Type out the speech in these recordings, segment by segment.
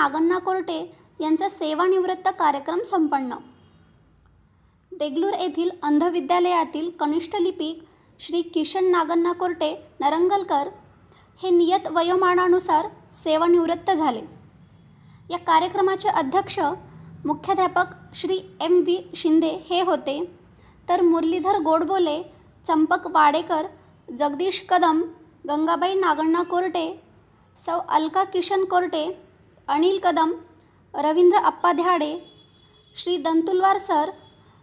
नागण्णा कोरटे यांचा सेवानिवृत्त कार्यक्रम संपन्न। देगलूर येथील अंध विद्यालयातील कनिष्ठ लिपिक श्री किशन नागण्णा कोरटे नरंगलकर हे नियत वयोमानानुसार सेवानिवृत्त झाले। या कार्यक्रमाचे अध्यक्ष मुख्याध्यापक श्री M.V. शिंदे हे होते, तर मुरलीधर गोडबोले, चंपक वाडेकर, जगदीश कदम, गंगाबाई नागण्णा कोरटे, सौ अलका किशन कोरटे, अनिल कदम, रवींद्र अप्पा ध्याडे, श्री दंतुलवार सर,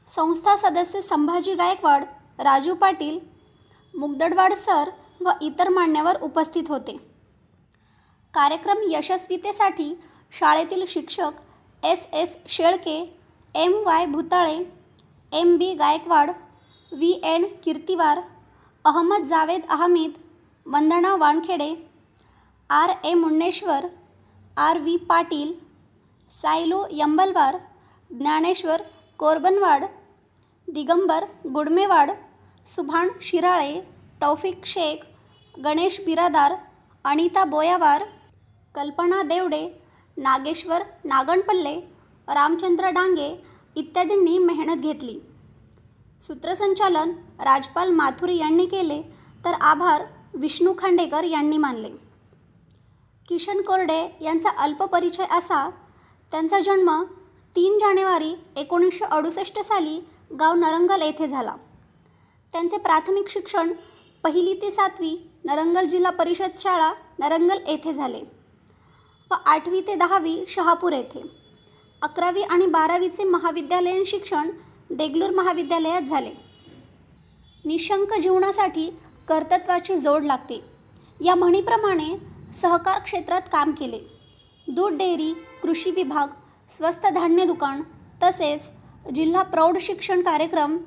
संस्था सदस्य संभाजी गायकवाड, राजू पाटील, मुगदडवाड सर व इतर मान्यवर उपस्थित होते। कार्यक्रम यशस्वीतेसाठी शाळेतील शिक्षक S.S. Shelke, M.Y. भुताळे, M.B. Gaikwad, V.N. कीर्तिवार, Ahmad Javed अहमीद, वंदना वानखेडे, R.A. मुंडेश्वर, R.V. पाटील, सायलो यंबलवार, ज्ञानेश्वर कोरबनवाड, दिगंबर गुडमेवाड, सुभान शिराळे, तौफिक शेख, गणेश बिरादार, अनिता बोयावार, कल्पना देवडे, नागेश्वर नागणपल्ले, रामचंद्र डांगे इत्यादींनी मेहनत घेतली। सूत्रसंचालन राजपाल माथुर यांनी केले, तर आभार विष्णू खांडेकर यांनी मानले। किशन कोरडे यांचा अल्प परिचय असा, त्यांचा जन्म 3 जानेवारी 1968 साली गाव नरंगल येथे झाला। त्यांचे प्राथमिक शिक्षण 1ली ते 7वी नरंगल जिल्हा परिषद शाळा नरंगल येथे झाले व 8वी ते 10वी शहापूर येथे। 11वी आणि 12वीचे महाविद्यालयीन शिक्षण देगलूर महाविद्यालयात झाले। निशंक जीवनासाठी कर्तृत्वाची जोड लागते या म्हणीप्रमाणे सहकार क्षेत्रात काम केले। दूध डेअरी, कृषी विभाग, स्वस्त धान्य दुकान तसेच जिल्हा प्रौढ शिक्षण कार्यक्रम,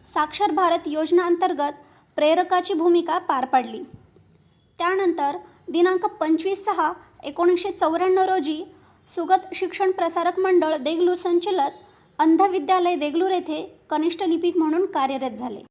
साक्षर भारत योजना अंतर्गत प्रेरकाची भूमिका पार पाडली। त्यानंतर दिनांक 25/6/1994 रोजी सुगत शिक्षण प्रसारक मंडळ देगलूर संचलित अंध विद्यालय देगलूर येथे कनिष्ठ लिपिक म्हणून कार्यरत झाले।